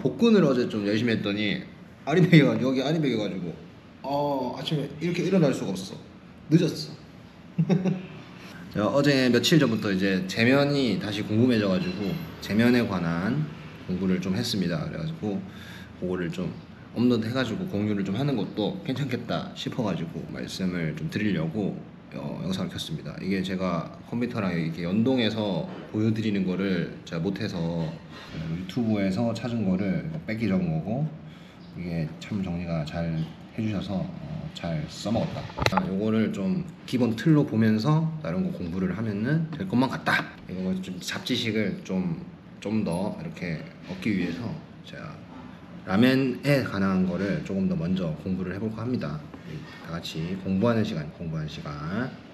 복근을 어제 좀 열심히 했더니 아리백해가지고 여기 아리백해가지고 아침에 이렇게 일어날 수가 없었어. 늦었어. 제가 어제 며칠 전부터 이제 제면이 다시 궁금해져가지고 제면에 관한 공부를 좀 했습니다. 그래가지고 그거를 좀 업로드 해가지고 공유를 좀 하는 것도 괜찮겠다 싶어가지고 말씀을 좀 드리려고 영상을 켰습니다. 이게 제가 컴퓨터랑 이렇게 연동해서 보여드리는 거를 제가 못해서 유튜브에서 찾은 거를 뺏기 적은 거고, 이게 참 정리가 잘 해주셔서 잘 써먹었다. 요거를 좀 기본 틀로 보면서 다른 거 공부를 하면은 될 것만 같다. 이거 좀 잡지식을 좀 더 이렇게 얻기 위해서 제가 라면에 관한 거를 조금 더 먼저 공부를 해볼까 합니다. 다 같이 공부하는 시간.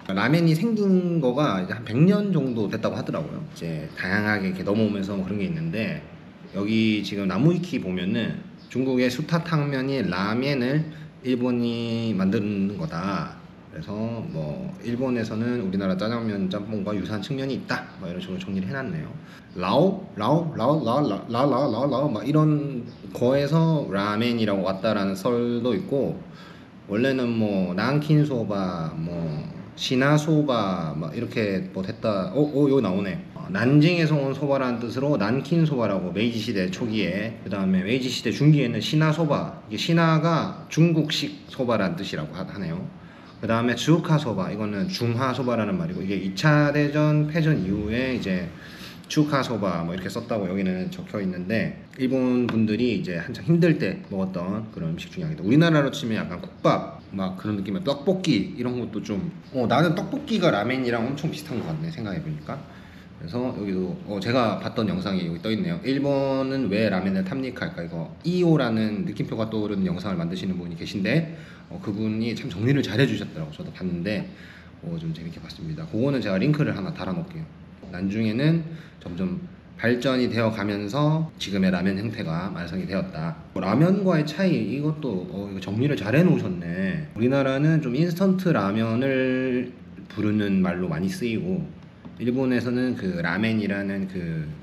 라면이 생긴 거가 이제 한 100년 정도 됐다고 하더라고요. 이제 다양하게 이렇게 넘어오면서 뭐 그런 게 있는데, 여기 지금 나무위키 보면은 중국의 수타탕면이 라멘을 일본이 만드는 거다. 그래서 뭐 일본에서는 우리나라 짜장면 짬뽕과 유사한 측면이 있다, 뭐 이런 식으로 정리를 해놨네요. 라오 막 이런 거에서 라멘이라고 왔다라는 설도 있고, 원래는 뭐 난킨소바, 뭐 시나소바 막 이렇게 뭐 됐다. 여기 나오네. 난징에서 온 소바라는 뜻으로 난킨소바라고 메이지 시대 초기에, 그 다음에 메이지 시대 중기에는 시나소바, 이게 시나가 중국식 소바라는 뜻이라고 하네요. 그 다음에 츠우카소바, 이거는 중화소바라는 말이고, 이게 2차 대전 패전 이후에 이제 츠우카소바 뭐 이렇게 썼다고 여기는 적혀 있는데, 일본 분들이 이제 한창 힘들 때 먹었던 그런 음식 중에 하나입니다. 우리나라로 치면 약간 국밥 막 그런 느낌의 떡볶이 이런 것도 좀 나는 떡볶이가 라멘이랑 엄청 비슷한 것 같네, 생각해보니까. 그래서 여기도 제가 봤던 영상이 여기 떠있네요. 일본은 왜 라멘을 탐닉할까, 이거 이오라는 느낌표가 떠오르는 영상을 만드시는 분이 계신데, 그분이 참 정리를 잘 해주셨더라고. 저도 봤는데 좀 재밌게 봤습니다. 그거는 제가 링크를 하나 달아놓을게요. 나중에는 점점 발전이 되어 가면서 지금의 라면 형태가 완성이 되었다. 라면과의 차이, 이것도 이거 정리를 잘 해놓으셨네. 우리나라는 좀 인스턴트 라면을 부르는 말로 많이 쓰이고, 일본에서는 그 라멘이라는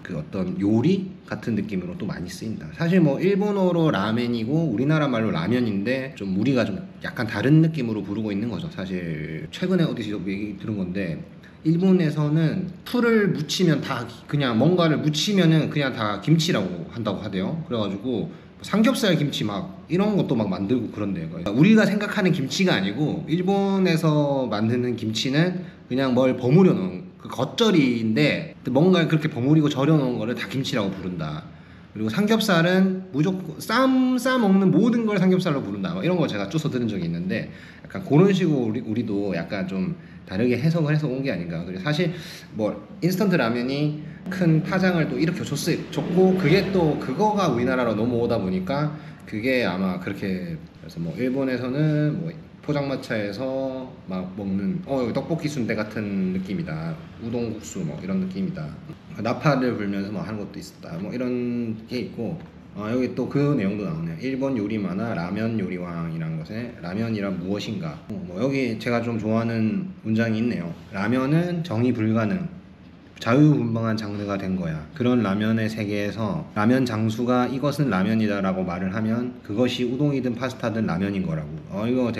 그 어떤 요리 같은 느낌으로 또 많이 쓰인다. 사실 뭐 일본어로 라멘이고 우리나라 말로 라면인데, 좀 우리가 좀 약간 다른 느낌으로 부르고 있는 거죠. 사실 최근에 어디서 얘기 들은 건데, 일본에서는 풀을 묻히면 다, 그냥 뭔가를 묻히면은 그냥 다 김치라고 한다고 하대요. 그래가지고 삼겹살 김치 막 이런 것도 막 만들고 그런데요. 그러니까 우리가 생각하는 김치가 아니고, 일본에서 만드는 김치는 그냥 뭘 버무려 놓은 그 겉절이인데, 뭔가 그렇게 버무리고 절여 놓은 거를 다 김치라고 부른다. 그리고 삼겹살은 무조건 싸 먹는 모든 걸 삼겹살로 부른다, 뭐 이런 거 제가 쫓아 들은 적이 있는데, 약간 그런 식으로 우리도 약간 좀 다르게 해석을 해서 온 게 아닌가. 그리고 사실 뭐 인스턴트 라면이 큰 파장을 또 이렇게 줬고, 그게 또 그거가 우리나라로 넘어오다 보니까 그게 아마 그렇게, 그래서 뭐 일본에서는 뭐 포장마차에서 막 먹는 여기 떡볶이 순대 같은 느낌이다, 우동국수 뭐 이런 느낌이다, 나팔을 불면서 뭐 하는 것도 있었다, 뭐 이런 게 있고, 여기 또 그 내용도 나오네요. 일본 요리 만화 라면 요리왕이라는 것에 라면이란 무엇인가. 뭐 여기 제가 좀 좋아하는 문장이 있네요. 라면은 정의 불가능, 자유분방한 장르가 된 거야. 그런 라면의 세계에서 라면 장수가 이것은 라면이다 라고 말을 하면 그것이 우동이든 파스타든 라면인 거라고. 이거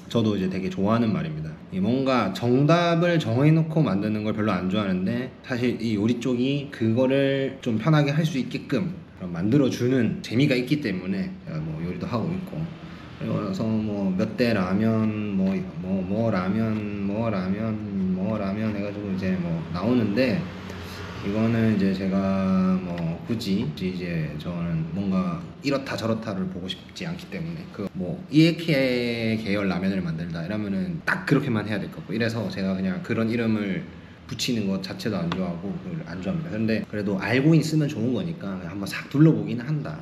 저도 이제 되게 좋아하는 말입니다. 뭔가 정답을 정해놓고 만드는 걸 별로 안 좋아하는데, 사실 이 요리 쪽이 그거를 좀 편하게 할 수 있게끔 만들어주는 재미가 있기 때문에 제가 뭐 요리도 하고 있고, 그래서 뭐 몇 대 라면 뭐 라면 해가지고 이제 뭐 나오는데, 이거는 이제 제가 뭐 굳이 이제 저는 뭔가 이렇다 저렇다를 보고 싶지 않기 때문에, 그 뭐 이에케 계열 라면을 만들다 이러면은 딱 그렇게만 해야 될 것 같고, 이래서 제가 그냥 그런 이름을 붙이는 것 자체도 안 좋아하고 그걸 안 좋아합니다. 근데 그래도 알고 있으면 좋은 거니까 한번 싹 둘러보긴 한다.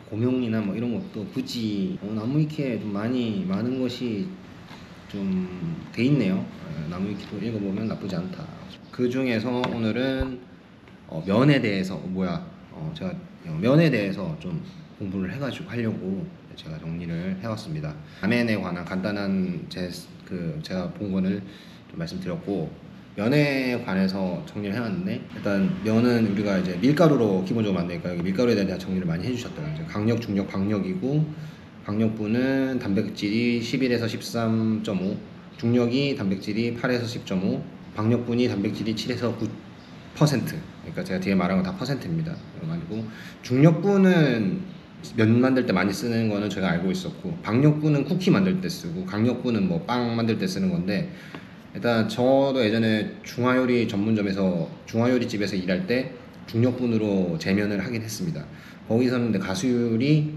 고명이나 뭐 이런 것도 굳이 나무위키에 좀 많은 것이 좀 돼 있네요. 나무위키도 읽어보면 나쁘지 않다. 그 중에서 오늘은 면에 대해서 제가 면에 대해서 좀 공부를 해가지고 하려고 제가 정리를 해왔습니다. 라멘에 관한 간단한 제가 본 거를 말씀드렸고, 면에 관해서 정리를 해왔는데, 일단 면은 우리가 이제 밀가루로 기본적으로 만드니까 여기 밀가루에 대한 정리를 많이 해주셨더라고요. 이제 강력, 중력, 박력이고, 강력분은 단백질이 11에서 13.5, 중력이 단백질이 8에서 10.5, 박력분이 단백질이 7에서 9%. 그러니까 제가 뒤에 말한 건 다 퍼센트입니다. 그리고 중력분은 면 만들 때 많이 쓰는 거는 제가 알고 있었고, 박력분은 쿠키 만들 때 쓰고, 강력분은 뭐 빵 만들 때 쓰는 건데, 일단 저도 예전에 중화요리 전문점에서 중화요리집에서 일할 때 중력분으로 재면을 하긴 했습니다. 거기서는 근데 가수율이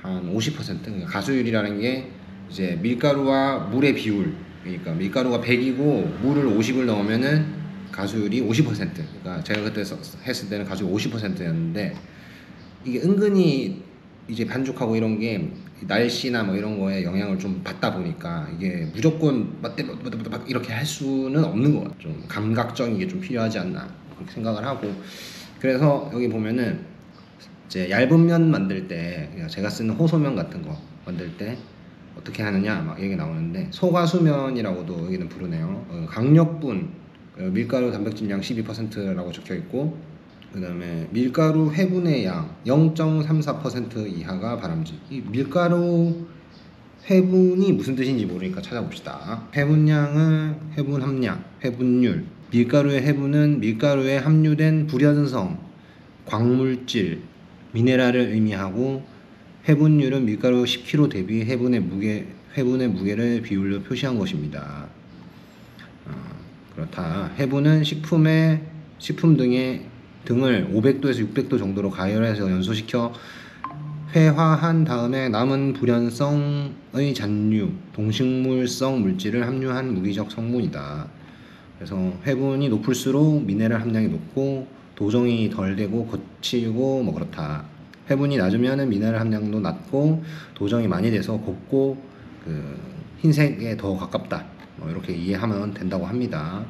한 50%, 그러니까 가수율이라는 게 이제 밀가루와 물의 비율, 그러니까 밀가루가 100이고 물을 50을 넣으면은 가수율이 50%. 그러니까 제가 그때 했을 때는 가수율 50%였는데, 이게 은근히 이제 반죽하고 이런 게 날씨나 뭐 이런 거에 영향을 좀 받다 보니까 이게 무조건 막 이렇게 할 수는 없는 것 같아요. 좀 감각적인 게 좀 필요하지 않나 그렇게 생각을 하고, 그래서 여기 보면은 이제 얇은 면 만들 때 제가 쓰는 호소면 같은 거 만들 때 어떻게 하느냐 막 얘기 나오는데, 소가수면이라고도 여기는 부르네요. 강력분, 밀가루 단백질량 12%라고 적혀 있고, 그 다음에 밀가루 회분의 양 0.34% 이하가 바람직. 이 밀가루 회분이 무슨 뜻인지 모르니까 찾아봅시다. 회분량은 회분 함량, 회분율. 밀가루의 회분은 밀가루에 함유된 불연성, 광물질, 미네랄을 의미하고, 회분율은 밀가루 10kg 대비 회분의 무게를 비율로 표시한 것입니다. 그렇다. 회분은 식품 등을 500도에서 600도 정도로 가열해서 연소시켜 회화한 다음에 남은 불연성의 잔류, 동식물성 물질을 함유한 무기적 성분이다. 그래서 회분이 높을수록 미네랄 함량이 높고 도정이 덜 되고 거칠고 뭐 그렇다. 회분이 낮으면 미네랄 함량도 낮고 도정이 많이 돼서 곱고 그 흰색에 더 가깝다. 뭐 이렇게 이해하면 된다고 합니다.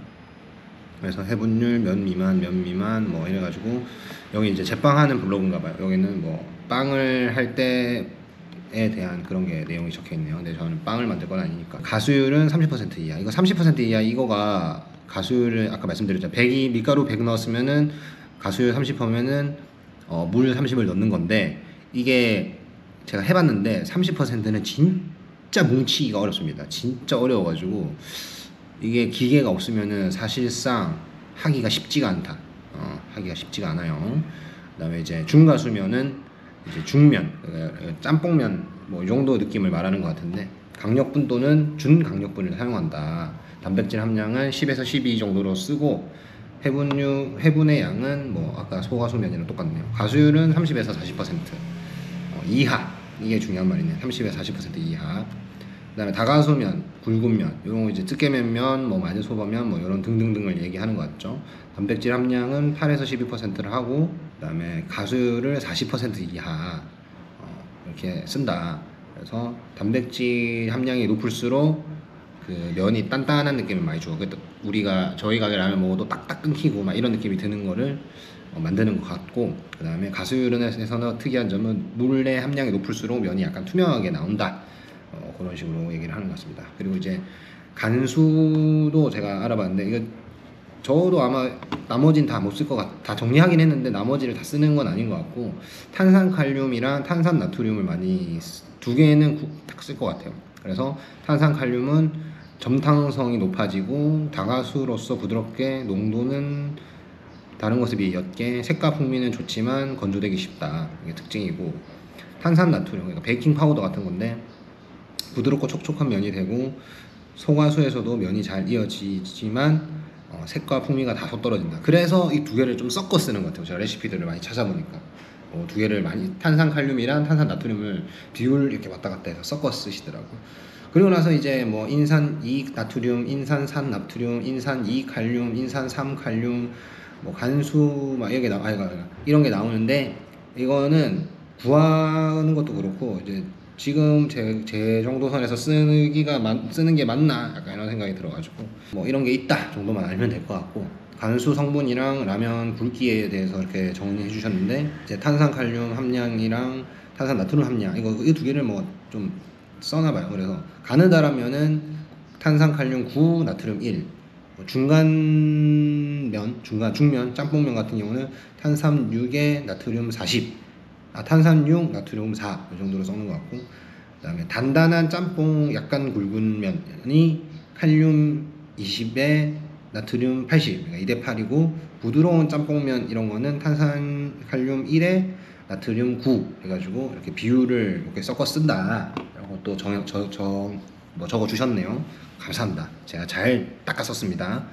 그래서 회분율 면 미만 뭐 이래가지고, 여기 이제 제빵하는 블로그인가봐요. 여기는 뭐 빵을 할 때에 대한 그런 게 내용이 적혀 있네요. 근데 저는 빵을 만들 건 아니니까. 가수율은 30% 이하. 이거 30% 이하, 이거가 가수율을 아까 말씀드렸죠. 100이 밀가루 100 넣었으면은 가수율 30%면은 물 30을 넣는 건데, 이게 제가 해봤는데 30%는 진짜 뭉치기가 어렵습니다. 진짜 어려워가지고 이게 기계가 없으면은 사실상 하기가 쉽지가 않다. 하기가 쉽지가 않아요. 그다음에 이제 중가수면은 이제 중면, 짬뽕면 뭐 이 정도 느낌을 말하는 것 같은데, 강력분 또는 준강력분을 사용한다. 단백질 함량은 10에서 12 정도로 쓰고, 회분의 양은 뭐 아까 소가수면이랑 똑같네요. 가수율은 30에서 40% 이하. 이게 중요한 말이네요. 30에서 40% 이하. 그다음에 다가수면, 굵은면, 이런 거 이제 뜨개면면, 뭐 마늘소바면, 뭐 이런 등등등을 얘기하는 것 같죠. 단백질 함량은 8에서 12%를 하고, 그다음에 가수율을 40% 이하 이렇게 쓴다. 그래서 단백질 함량이 높을수록 그 면이 단단한 느낌을 많이 주고, 저희 가게 라면 먹어도 딱딱 끊기고 막 이런 느낌이 드는 거를 만드는 것 같고, 그 다음에 가수율에서는 특이한 점은 물의 함량이 높을수록 면이 약간 투명하게 나온다. 그런 식으로 얘기를 하는 것 같습니다. 그리고 이제 간수도 제가 알아봤는데, 이거 저도 아마 나머지는 다 못 쓸 것 다 정리하긴 했는데 나머지를 다 쓰는 건 아닌 것 같고, 탄산칼륨이랑 탄산나트륨을 많이 두 개는 딱 쓸 것 같아요. 그래서 탄산칼륨은 점탕성이 높아지고 다가수로서 부드럽게, 농도는 다른 것에 비해 옅게, 색과 풍미는 좋지만 건조되기 쉽다. 이게 특징이고, 탄산나트륨, 그러니까 베이킹 파우더 같은 건데 부드럽고 촉촉한 면이 되고, 소가수에서도 면이 잘 이어지지만 색과 풍미가 다소 떨어진다. 그래서 이 두 개를 좀 섞어 쓰는 것 같아요. 제가 레시피들을 많이 찾아보니까 두 개를 많이, 탄산칼륨이랑 탄산나트륨을 비율 이렇게 왔다 갔다 해서 섞어 쓰시더라고요. 그리고 나서 이제 뭐 인산 2나트륨, 인산 3나트륨, 인산 2칼륨, 인산 3칼륨, 뭐 간수 막 이런 게 나오는데, 이거는 구하는 것도 그렇고 이제 지금 제 정도 선에서 쓰는 게 맞나 약간 이런 생각이 들어가지고, 뭐 이런 게 있다 정도만 알면 될 것 같고, 간수 성분이랑 라면 굵기에 대해서 이렇게 정리해 주셨는데, 이제 탄산칼륨 함량이랑 탄산나트륨 함량, 이 두 개를 뭐 좀 써놔봐요. 그래서 가느다라면은 탄산 칼륨 9, 나트륨 1. 중간면, 중면, 짬뽕면 같은 경우는 탄산 6에 나트륨 40. 탄산 6, 나트륨 4. 이 정도로 섞는 것 같고. 그 다음에 단단한 짬뽕 약간 굵은 면이 칼륨 20에 나트륨 80. 그러니까 2대 8이고, 부드러운 짬뽕면 이런 거는 탄산 칼륨 1에 나트륨 9 해가지고 이렇게 비율을 이렇게 섞어 쓴다. 라고 또 적어 주셨네요. 감사합니다. 제가 잘 닦아 썼습니다.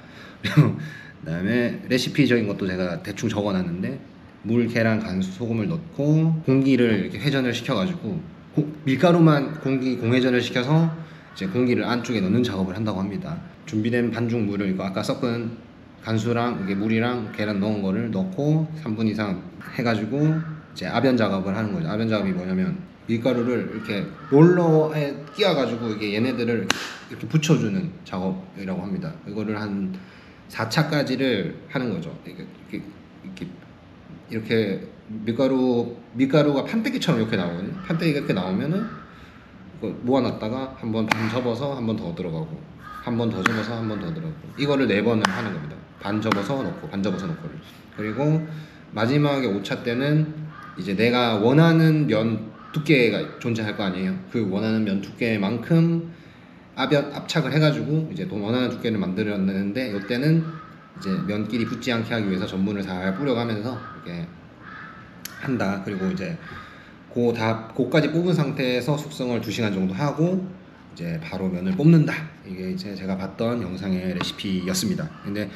그 다음에 레시피적인 것도 제가 대충 적어 놨는데, 물, 계란, 간수, 소금을 넣고 공기를 이렇게 회전을 시켜가지고 밀가루만 공회전을 시켜서 이제 공기를 안쪽에 넣는 작업을 한다고 합니다. 준비된 반죽 물을 이거 아까 섞은 간수랑 이게 물이랑 계란 넣은 거를 넣고 3분 이상 해가지고 이제 압연 작업을 하는 거죠. 압연 작업이 뭐냐면 밀가루를 이렇게 롤러에 끼워가지고 이게 얘네들을 이렇게 붙여주는 작업이라고 합니다. 이거를 한 4차까지를 하는 거죠. 이렇게 밀가루가 판때기처럼 이렇게 나오거든요. 판때기가 이렇게 나오면은 이거 모아놨다가 한 번 반 접어서 한 번 더 들어가고, 한 번 더 접어서 한 번 더 들어가고, 이거를 4번을 하는 겁니다. 반 접어서 넣고, 반 접어서 넣고를. 그리고 마지막에 5차 때는 이제 내가 원하는 면 두께가 존재할 거 아니에요. 그 원하는 면 두께만큼 압착을 해가지고 이제 또 원하는 두께를 만들어내는데, 이때는 이제 면끼리 붙지 않게 하기 위해서 전분을 잘 뿌려가면서 이렇게 한다. 그리고 이제 고까지 뽑은 상태에서 숙성을 2시간 정도 하고 이제 바로 면을 뽑는다. 이게 이제 제가 봤던 영상의 레시피였습니다. 근데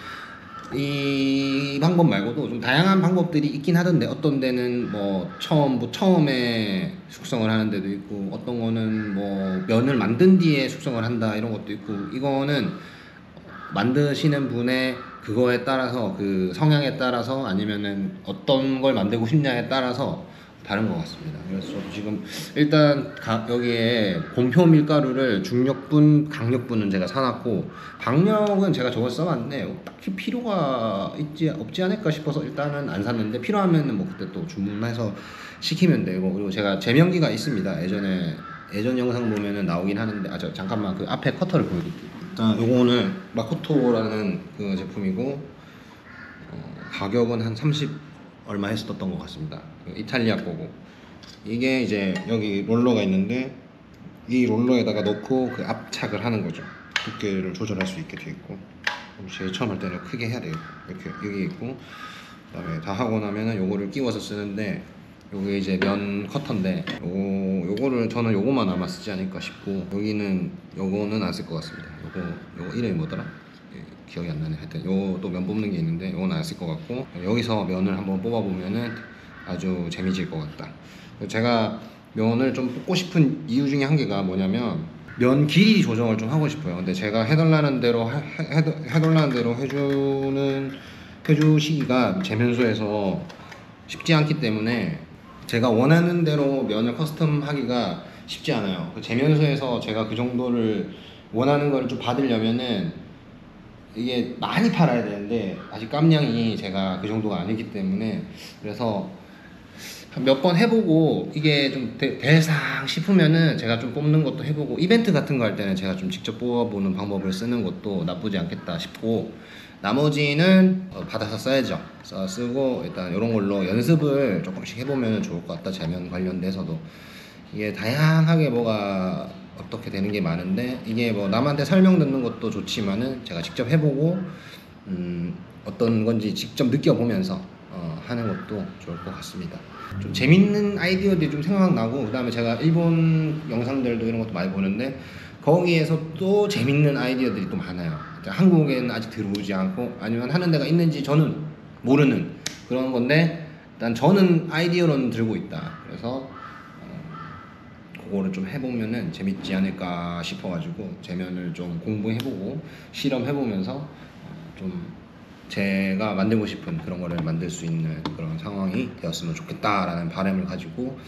이 방법 말고도 좀 다양한 방법들이 있긴 하던데, 어떤 데는 뭐 처음에 숙성을 하는 데도 있고, 어떤 거는 뭐 면을 만든 뒤에 숙성을 한다 이런 것도 있고, 이거는 만드시는 분의 그거에 따라서, 그 성향에 따라서, 아니면은 어떤 걸 만들고 싶냐에 따라서 다른 것 같습니다. 그래서 저도 지금 일단 여기에 곰표 밀가루를 중력분, 강력분은 제가 사놨고, 박력은 제가 저거 써봤는데 딱히 필요가 없지 않을까 싶어서 일단은 안 샀는데, 필요하면은 뭐 그때 또 주문해서 시키면 되고. 그리고 제가 제면기가 있습니다. 예전 영상 보면은 나오긴 하는데, 잠깐만 그 앞에 커터를 보여드릴게요. 일단 요거는 마코토라는 그 제품이고, 가격은 한 30 얼마 했었던 것 같습니다. 이탈리아 거고, 이게 이제 여기 롤러가 있는데 이 롤러에다가 넣고 그 압착을 하는 거죠. 두께를 조절할 수 있게 되어 있고, 제일 처음 할 때는 크게 해야 돼요. 이렇게 여기 있고, 그다음에 다 하고 나면은 요거를 끼워서 쓰는데, 요게 이제 면 커터인데 요거를 저는 요거만 아마 쓰지 않을까 싶고, 요거는 안 쓸 것 같습니다. 요거 이름이 뭐더라? 기억이 안 나네. 하여튼 요또 면 뽑는 게 있는데 요건 안 쓸 것 같고, 여기서 면을 한번 뽑아 보면은 아주 재미질 것 같다. 제가 면을 좀 뽑고 싶은 이유 중에 한 개가 뭐냐면, 면 길이 조정을 좀 하고 싶어요. 근데 제가 해달라는 대로 해주시기가 제면소에서 쉽지 않기 때문에, 제가 원하는 대로 면을 커스텀 하기가 쉽지 않아요. 제면소에서 제가 그 정도를 원하는 걸 좀 받으려면은 이게 많이 팔아야 되는데, 아직 깜냥이 제가 그 정도가 아니기 때문에, 그래서 몇 번 해보고 이게 좀 대상 싶으면은 제가 좀 뽑는 것도 해보고, 이벤트 같은 거 할 때는 제가 좀 직접 뽑아보는 방법을 쓰는 것도 나쁘지 않겠다 싶고, 나머지는 받아서 써야죠. 쓰고 일단 이런 걸로 연습을 조금씩 해보면 좋을 것 같다. 제면 관련돼서도 이게 다양하게 뭐가 어떻게 되는 게 많은데, 이게 뭐 남한테 설명 듣는 것도 좋지만은 제가 직접 해보고 어떤 건지 직접 느껴보면서 하는 것도 좋을 것 같습니다. 좀 재밌는 아이디어들이 좀 생각나고, 그 다음에 제가 일본 영상들도 이런 것도 많이 보는데, 거기에서 또 재밌는 아이디어들이 또 많아요. 한국에는 아직 들어오지 않고, 아니면 하는 데가 있는지 저는 모르는 그런 건데, 일단 저는 아이디어로는 들고 있다. 그래서 그거를 좀 해보면은 재밌지 않을까 싶어가지고 제면을 좀 공부해보고 실험해보면서 좀 제가 만들고 싶은 그런 거를 만들 수 있는 그런 상황이 되었으면 좋겠다라는 바람을 가지고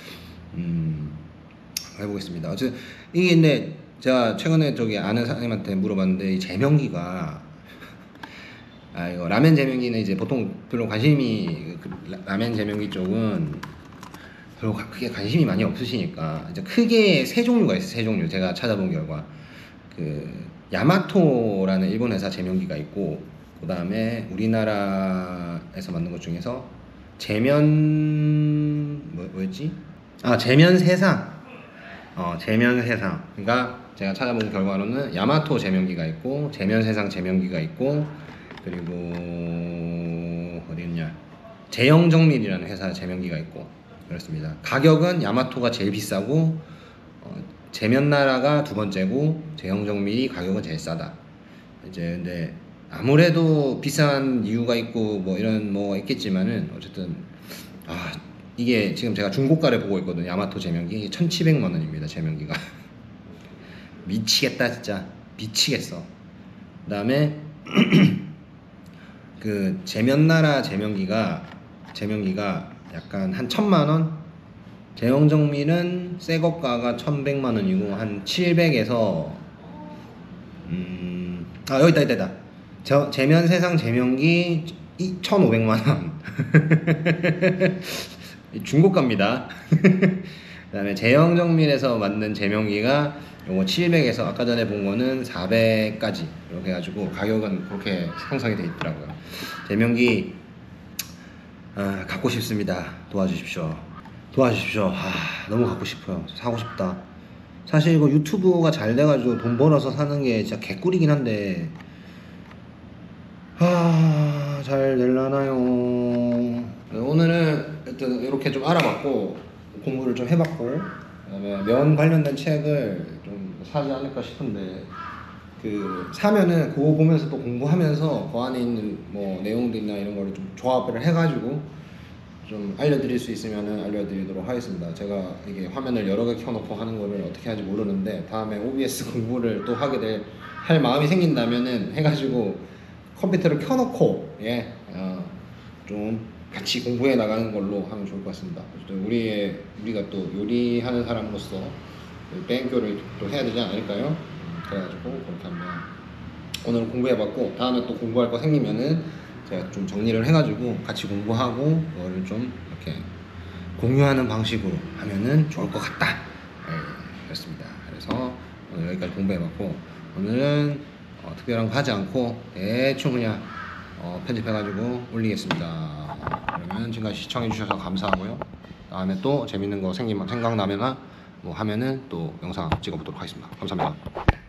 해보겠습니다. 어쨌든 이게 근데 제가 최근에 저기 아는 사장님한테 물어봤는데, 이 제면기가 이거 라면 제면기는 이제 보통 별로 관심이, 라면 제면기 쪽은 별로 크게 관심이 많이 없으시니까, 이제 크게 세 종류가 있어요. 세 종류 제가 찾아본 결과, 그 야마토라는 일본 회사 제면기가 있고, 그 다음에 우리나라에서 만든 것 중에서 뭐였지? 아, 제면세상. 제면세상. 그러니까 제가 찾아본 결과로는 야마토 제면기가 있고, 제면세상 제면기가 있고, 그리고 어디였냐? 제형정밀이라는 회사 제면기가 있고 그렇습니다. 가격은 야마토가 제일 비싸고, 제면나라가 두 번째고, 제형정밀이 가격은 제일 싸다. 이제 근데 아무래도 비싼 이유가 있고 뭐 이런 뭐가 있겠지만은 어쨌든 이게 지금 제가 중고가를 보고 있거든요. 야마토 제면기 1,700만 원입니다. 제면기가 미치겠다 진짜 미치겠어. 그다음에 그 제면나라 제면기가 약간 한 1,000만 원. 제형정밀은 새 것가가 1,100만 원이고 한 700에서 여기 있다. 제면세상 제면기 1,500만 원. 중고가입니다. 그다음에 제형정밀에서 만든 제면기가 요거 700에서 아까 전에 본 거는 400까지 이렇게 해가지고 가격은 그렇게 형성이 돼 있더라고요. 제면기 갖고 싶습니다. 도와주십시오. 너무 갖고 싶어요. 사고 싶다. 사실 이거 유튜브가 잘 돼가지고 돈 벌어서 사는 게 진짜 개꿀이긴 한데 잘 될라나요? 오늘은 일단 이렇게 좀 알아봤고 공부를 좀 해봤고, 그다음에 면 관련된 책을 좀 사지 않을까 싶은데 그 사면은 그거 보면서 또 공부하면서 그 안에 있는 뭐 내용들이나 이런 거를 좀 조합을 해가지고 좀 알려드릴 수 있으면 알려드리도록 하겠습니다. 제가 이게 화면을 여러 개 켜놓고 하는 거를 어떻게 하는지 모르는데 다음에 OBS 공부를 또 할 마음이 생긴다면은 해가지고 컴퓨터를 켜놓고 좀 같이 공부해 나가는 걸로 하면 좋을 것 같습니다. 우리가 또 요리하는 사람으로서 뱅교를 또 해야 되지 않을까요? 그래가지고 그렇게 한번 오늘 공부해봤고, 다음에 또 공부할 거 생기면은 제가 좀 정리를 해가지고 같이 공부하고 그거를 좀 이렇게 공유하는 방식으로 하면은 좋을 것 같다. 그렇습니다. 그래서 오늘 여기까지 공부해봤고, 오늘은 특별한 거 하지 않고 대충 그냥 편집해가지고 올리겠습니다. 그러면 지금까지 시청해주셔서 감사하고요. 다음에 또 재밌는 거 생각나면 뭐 하면은 또 영상 찍어보도록 하겠습니다. 감사합니다.